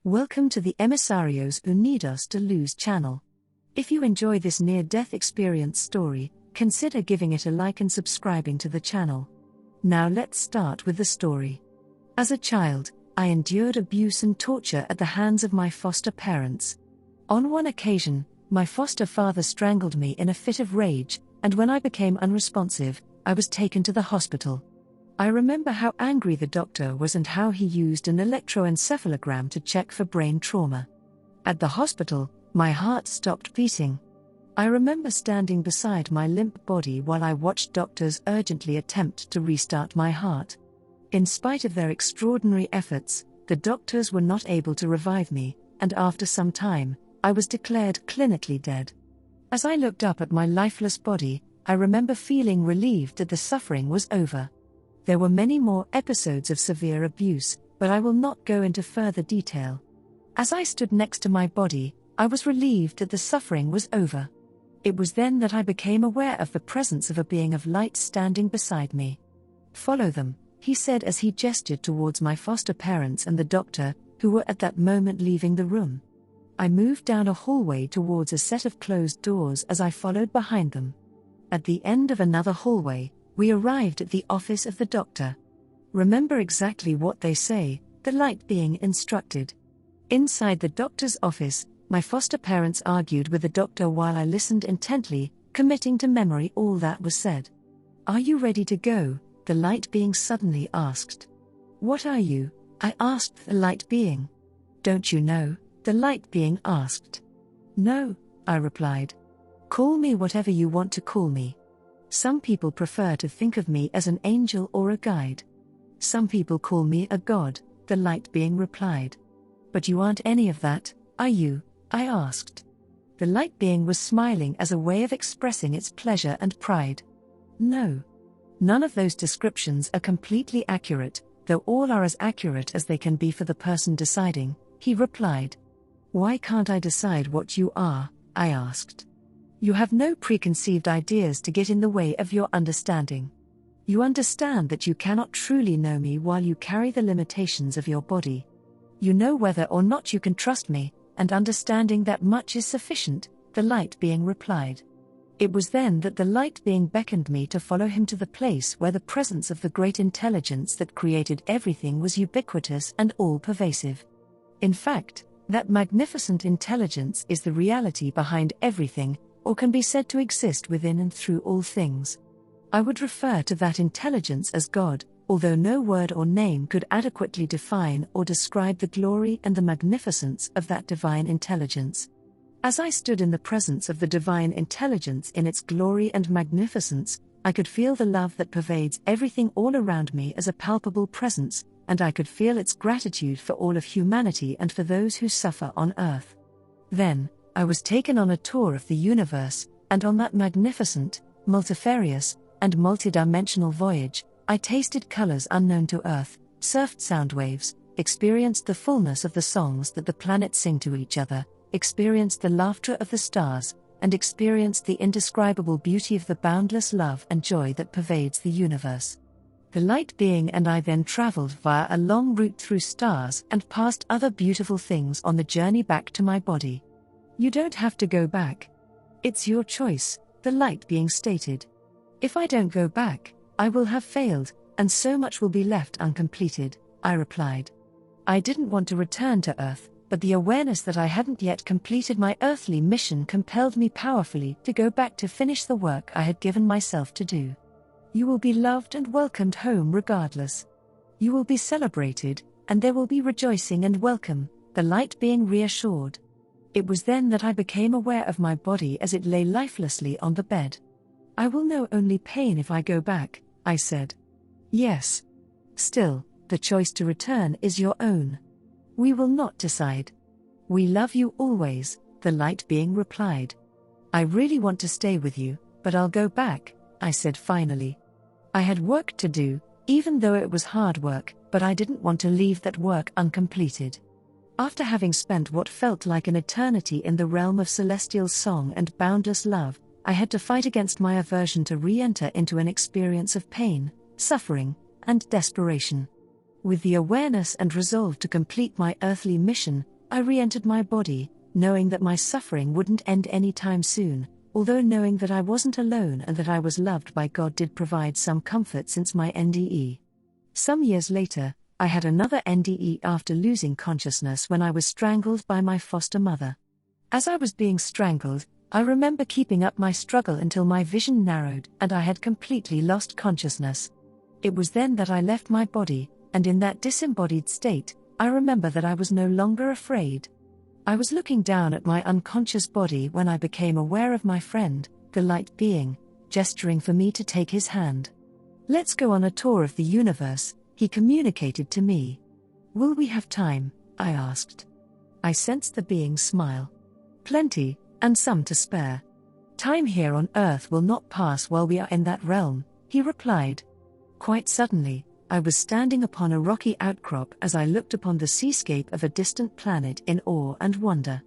Welcome to the Emisarios Unidos de Luz channel. If you enjoy this near-death experience story, consider giving it a like and subscribing to the channel. Now let's start with the story. As a child, I endured abuse and torture at the hands of my foster parents. On one occasion, my foster father strangled me in a fit of rage, and when I became unresponsive, I was taken to the hospital. I remember how angry the doctor was and how he used an electroencephalogram to check for brain trauma. At the hospital, my heart stopped beating. I remember standing beside my limp body while I watched doctors urgently attempt to restart my heart. In spite of their extraordinary efforts, the doctors were not able to revive me, and after some time, I was declared clinically dead. As I looked up at my lifeless body, I remember feeling relieved that the suffering was over. There were many more episodes of severe abuse, but I will not go into further detail. As I stood next to my body, I was relieved that the suffering was over. It was then that I became aware of the presence of a being of light standing beside me. "Follow them," he said as he gestured towards my foster parents and the doctor, who were at that moment leaving the room. I moved down a hallway towards a set of closed doors as I followed behind them. At the end of another hallway, we arrived at the office of the doctor. Remember exactly what they say, the light being instructed. Inside the doctor's office, my foster parents argued with the doctor while I listened intently, committing to memory all that was said. "Are you ready to go?" the light being suddenly asked. "What are you?" I asked the light being. "Don't you know?" the light being asked. "No," I replied. "Call me whatever you want to call me. Some people prefer to think of me as an angel or a guide. Some people call me a god," the light being replied. "But you aren't any of that, are you?" I asked. The light being was smiling as a way of expressing its pleasure and pride. "No. None of those descriptions are completely accurate, though all are as accurate as they can be for the person deciding," he replied. "Why can't I decide what you are?" I asked. "You have no preconceived ideas to get in the way of your understanding. You understand that you cannot truly know me while you carry the limitations of your body. You know whether or not you can trust me, and understanding that much is sufficient," the light being replied. It was then that the light being beckoned me to follow him to the place where the presence of the great intelligence that created everything was ubiquitous and all-pervasive. In fact, that magnificent intelligence is the reality behind everything, or can be said to exist within and through all things. I would refer to that intelligence as God, although no word or name could adequately define or describe the glory and the magnificence of that divine intelligence. As I stood in the presence of the divine intelligence in its glory and magnificence, I could feel the love that pervades everything all around me as a palpable presence, and I could feel its gratitude for all of humanity and for those who suffer on earth. Then, I was taken on a tour of the universe, and on that magnificent, multifarious, and multidimensional voyage, I tasted colors unknown to Earth, surfed sound waves, experienced the fullness of the songs that the planets sing to each other, experienced the laughter of the stars, and experienced the indescribable beauty of the boundless love and joy that pervades the universe. The light being and I then traveled via a long route through stars and past other beautiful things on the journey back to my body. "You don't have to go back. It's your choice," the light being stated. "If I don't go back, I will have failed, and so much will be left uncompleted," I replied. I didn't want to return to Earth, but the awareness that I hadn't yet completed my earthly mission compelled me powerfully to go back to finish the work I had given myself to do. "You will be loved and welcomed home regardless. You will be celebrated, and there will be rejoicing and welcome," the light being reassured. It was then that I became aware of my body as it lay lifelessly on the bed. "I will know only pain if I go back," I said. "Yes. Still, the choice to return is your own. We will not decide. We love you always," the light being replied. "I really want to stay with you, but I'll go back," I said finally. I had work to do, even though it was hard work, but I didn't want to leave that work uncompleted. After having spent what felt like an eternity in the realm of celestial song and boundless love, I had to fight against my aversion to re-enter into an experience of pain, suffering, and desperation. With the awareness and resolve to complete my earthly mission, I re-entered my body, knowing that my suffering wouldn't end anytime soon, although knowing that I wasn't alone and that I was loved by God did provide some comfort since my NDE. Some years later, I had another NDE after losing consciousness when I was strangled by my foster mother. As I was being strangled, I remember keeping up my struggle until my vision narrowed and I had completely lost consciousness. It was then that I left my body, and in that disembodied state, I remember that I was no longer afraid. I was looking down at my unconscious body when I became aware of my friend, the light being, gesturing for me to take his hand. "Let's go on a tour of the universe," he communicated to me. "Will we have time?" I asked. I sensed the being's smile. "Plenty, and some to spare. Time here on Earth will not pass while we are in that realm," he replied. Quite suddenly, I was standing upon a rocky outcrop as I looked upon the seascape of a distant planet in awe and wonder.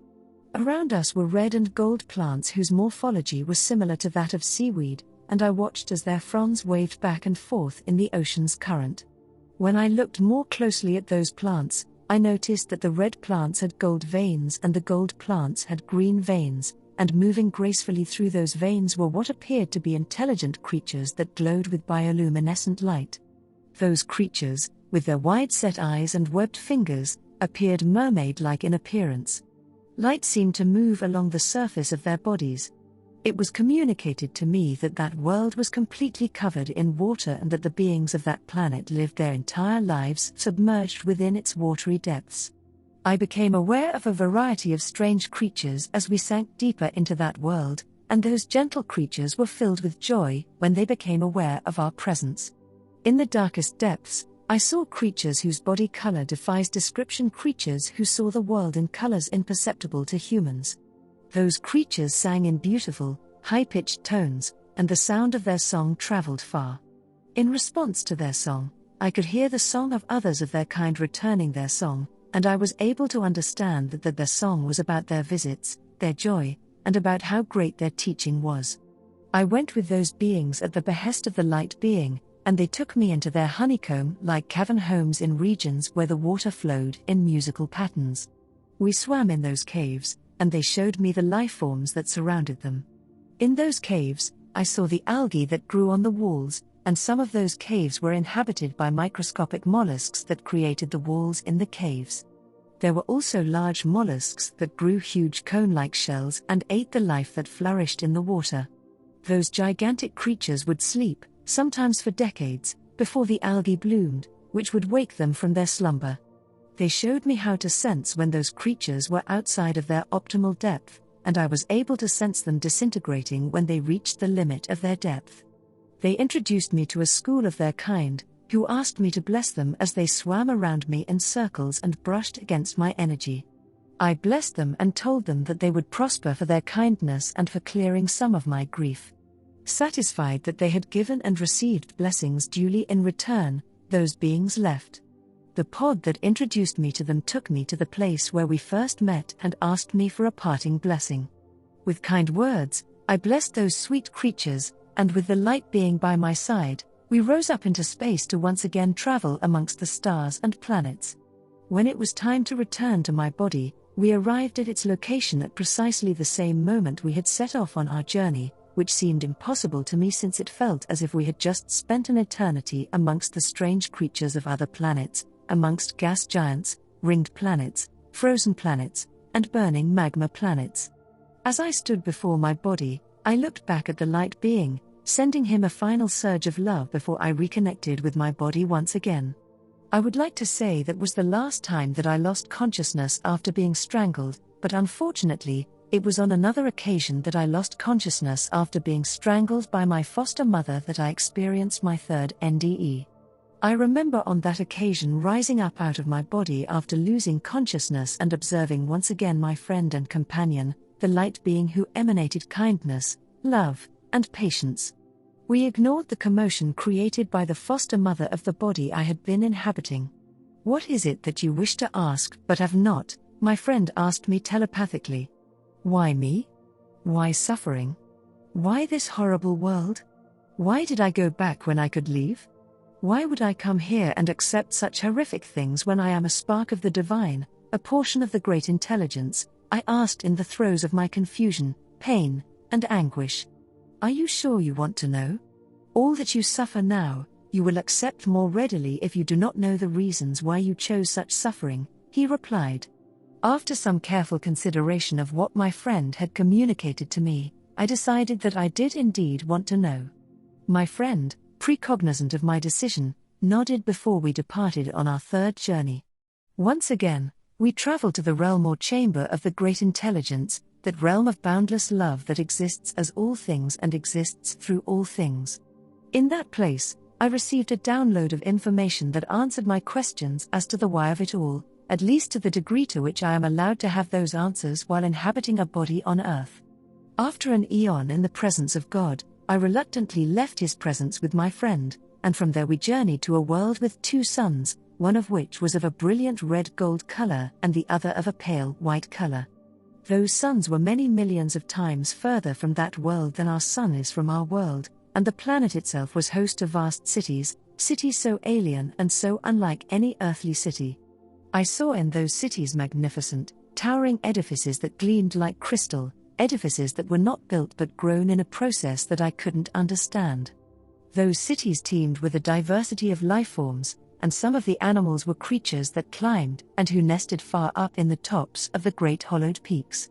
Around us were red and gold plants whose morphology was similar to that of seaweed, and I watched as their fronds waved back and forth in the ocean's current. When I looked more closely at those plants, I noticed that the red plants had gold veins and the gold plants had green veins, and moving gracefully through those veins were what appeared to be intelligent creatures that glowed with bioluminescent light. Those creatures, with their wide-set eyes and webbed fingers, appeared mermaid-like in appearance. Light seemed to move along the surface of their bodies. It was communicated to me that that world was completely covered in water and that the beings of that planet lived their entire lives submerged within its watery depths. I became aware of a variety of strange creatures as we sank deeper into that world, and those gentle creatures were filled with joy when they became aware of our presence. In the darkest depths, I saw creatures whose body color defies description, creatures who saw the world in colors imperceptible to humans. Those creatures sang in beautiful, high-pitched tones, and the sound of their song traveled far. In response to their song, I could hear the song of others of their kind returning their song, and I was able to understand that their song was about their visits, their joy, and about how great their teaching was. I went with those beings at the behest of the light being, and they took me into their honeycomb-like cavern homes in regions where the water flowed in musical patterns. We swam in those caves, and they showed me the life forms that surrounded them. In those caves, I saw the algae that grew on the walls, and some of those caves were inhabited by microscopic mollusks that created the walls in the caves. There were also large mollusks that grew huge cone-like shells and ate the life that flourished in the water. Those gigantic creatures would sleep, sometimes for decades, before the algae bloomed, which would wake them from their slumber. They showed me how to sense when those creatures were outside of their optimal depth, and I was able to sense them disintegrating when they reached the limit of their depth. They introduced me to a school of their kind, who asked me to bless them as they swam around me in circles and brushed against my energy. I blessed them and told them that they would prosper for their kindness and for clearing some of my grief. Satisfied that they had given and received blessings duly in return, those beings left. The pod that introduced me to them took me to the place where we first met and asked me for a parting blessing. With kind words, I blessed those sweet creatures, and with the light being by my side, we rose up into space to once again travel amongst the stars and planets. When it was time to return to my body, we arrived at its location at precisely the same moment we had set off on our journey, which seemed impossible to me since it felt as if we had just spent an eternity amongst the strange creatures of other planets, amongst gas giants, ringed planets, frozen planets, and burning magma planets. As I stood before my body, I looked back at the light being, sending him a final surge of love before I reconnected with my body once again. I would like to say that was the last time that I lost consciousness after being strangled, but unfortunately, it was on another occasion that I lost consciousness after being strangled by my foster mother that I experienced my third NDE. I remember on that occasion rising up out of my body after losing consciousness and observing once again my friend and companion, the light being who emanated kindness, love, and patience. We ignored the commotion created by the foster mother of the body I had been inhabiting. "What is it that you wish to ask but have not?" my friend asked me telepathically. Why me? Why suffering? Why this horrible world? Why did I go back when I could leave? Why would I come here and accept such horrific things when I am a spark of the divine, a portion of the great intelligence, I asked in the throes of my confusion, pain, and anguish. Are you sure you want to know? All that you suffer now, you will accept more readily if you do not know the reasons why you chose such suffering, he replied. After some careful consideration of what my friend had communicated to me, I decided that I did indeed want to know. My friend, precognizant of my decision, nodded before we departed on our third journey. Once again, we traveled to the realm or chamber of the great intelligence, that realm of boundless love that exists as all things and exists through all things. In that place, I received a download of information that answered my questions as to the why of it all, at least to the degree to which I am allowed to have those answers while inhabiting a body on earth. After an eon in the presence of God, I reluctantly left his presence with my friend, and from there we journeyed to a world with two suns, one of which was of a brilliant red-gold color and the other of a pale white color. Those suns were many millions of times further from that world than our sun is from our world, and the planet itself was host to vast cities, cities so alien and so unlike any earthly city. I saw in those cities magnificent, towering edifices that gleamed like crystal, edifices that were not built but grown in a process that I couldn't understand. Those cities teemed with a diversity of life forms, and some of the animals were creatures that climbed and who nested far up in the tops of the great hollowed peaks.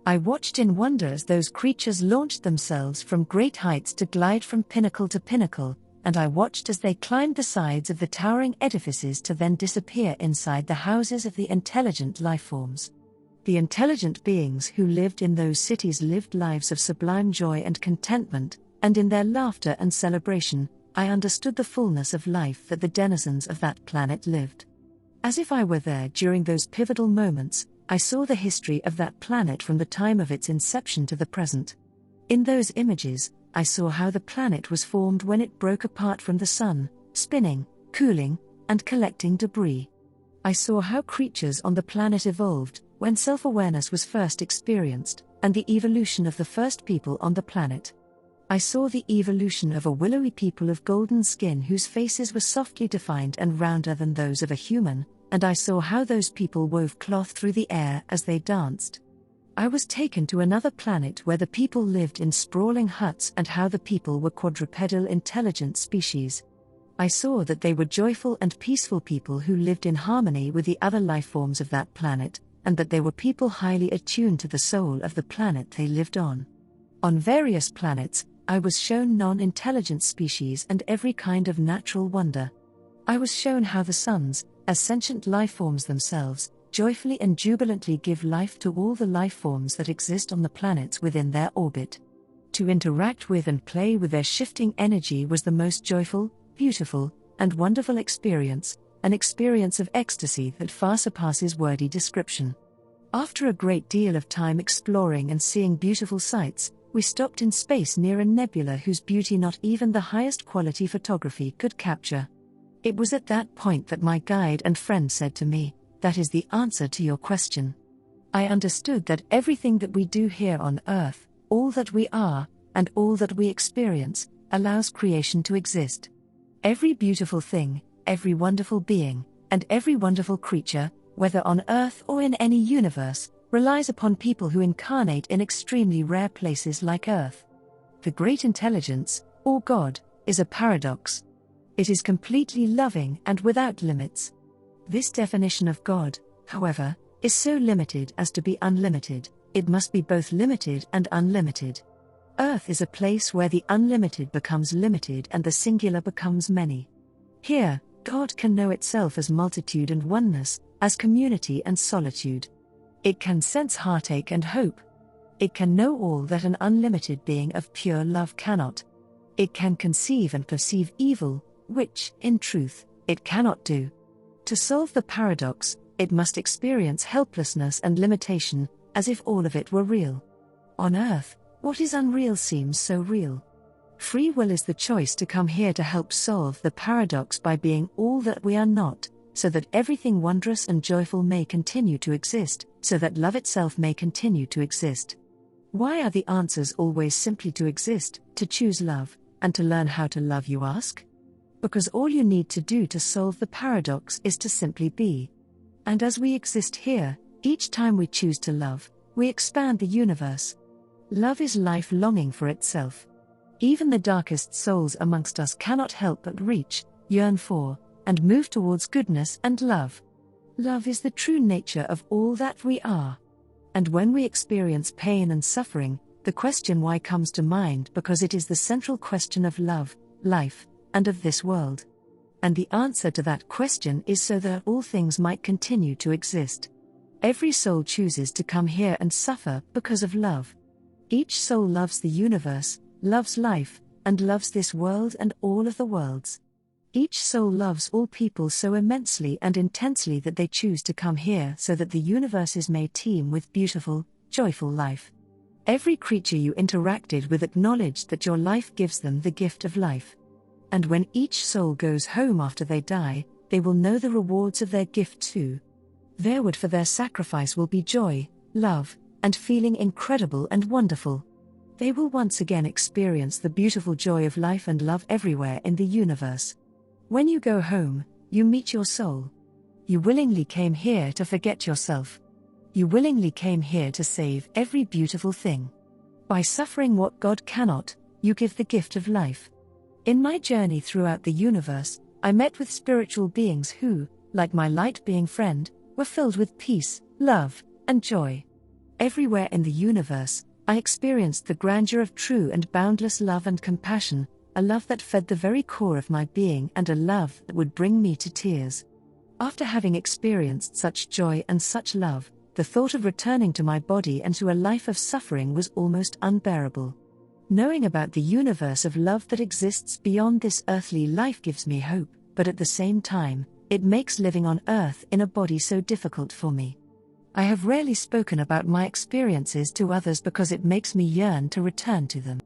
I watched in wonder as those creatures launched themselves from great heights to glide from pinnacle to pinnacle, and I watched as they climbed the sides of the towering edifices to then disappear inside the houses of the intelligent life forms. The intelligent beings who lived in those cities lived lives of sublime joy and contentment, and in their laughter and celebration, I understood the fullness of life that the denizens of that planet lived. As if I were there during those pivotal moments, I saw the history of that planet from the time of its inception to the present. In those images, I saw how the planet was formed when it broke apart from the sun, spinning, cooling, and collecting debris. I saw how creatures on the planet evolved when self-awareness was first experienced, and the evolution of the first people on the planet. I saw the evolution of a willowy people of golden skin whose faces were softly defined and rounder than those of a human, and I saw how those people wove cloth through the air as they danced. I was taken to another planet where the people lived in sprawling huts and how the people were quadrupedal intelligent species. I saw that they were joyful and peaceful people who lived in harmony with the other life forms of that planet, and that they were people highly attuned to the soul of the planet they lived on. On various planets, I was shown non-intelligent species and every kind of natural wonder. I was shown how the suns, as sentient life forms themselves, joyfully and jubilantly give life to all the life forms that exist on the planets within their orbit. To interact with and play with their shifting energy was the most joyful, beautiful, and wonderful experience, an experience of ecstasy that far surpasses wordy description. After a great deal of time exploring and seeing beautiful sights, we stopped in space near a nebula whose beauty not even the highest quality photography could capture. It was at that point that my guide and friend said to me, "That is the answer to your question." I understood that everything that we do here on Earth, all that we are, and all that we experience, allows creation to exist. Every beautiful thing, every wonderful being, and every wonderful creature, whether on Earth or in any universe, relies upon people who incarnate in extremely rare places like Earth. The great intelligence, or God, is a paradox. It is completely loving and without limits. This definition of God, however, is so limited as to be unlimited. It must be both limited and unlimited. Earth is a place where the unlimited becomes limited and the singular becomes many. Here, God can know itself as multitude and oneness, as community and solitude. It can sense heartache and hope. It can know all that an unlimited being of pure love cannot. It can conceive and perceive evil, which, in truth, it cannot do. To solve the paradox, it must experience helplessness and limitation, as if all of it were real. On Earth, what is unreal seems so real. Free will is the choice to come here to help solve the paradox by being all that we are not, so that everything wondrous and joyful may continue to exist, so that love itself may continue to exist. Why are the answers always simply to exist, to choose love, and to learn how to love, you ask? Because all you need to do to solve the paradox is to simply be. And as we exist here, each time we choose to love, we expand the universe. Love is life longing for itself. Even the darkest souls amongst us cannot help but reach, yearn for, and move towards goodness and love. Love is the true nature of all that we are. And when we experience pain and suffering, the question why comes to mind because it is the central question of love, life, and of this world. And the answer to that question is so that all things might continue to exist. Every soul chooses to come here and suffer because of love. Each soul loves the universe, loves life, and loves this world and all of the worlds. Each soul loves all people so immensely and intensely that they choose to come here so that the universes may teem with beautiful, joyful life. Every creature you interacted with acknowledged that your life gives them the gift of life. And when each soul goes home after they die, they will know the rewards of their gift too. Their reward for their sacrifice will be joy, love, and feeling incredible and wonderful. They will once again experience the beautiful joy of life and love everywhere in the universe. When you go home, you meet your soul. You willingly came here to forget yourself. You willingly came here to save every beautiful thing. By suffering what God cannot, you give the gift of life. In my journey throughout the universe, I met with spiritual beings who, like my light-being friend, were filled with peace, love, and joy. Everywhere in the universe, I experienced the grandeur of true and boundless love and compassion, a love that fed the very core of my being and a love that would bring me to tears. After having experienced such joy and such love, the thought of returning to my body and to a life of suffering was almost unbearable. Knowing about the universe of love that exists beyond this earthly life gives me hope, but at the same time, it makes living on earth in a body so difficult for me. I have rarely spoken about my experiences to others because it makes me yearn to return to them.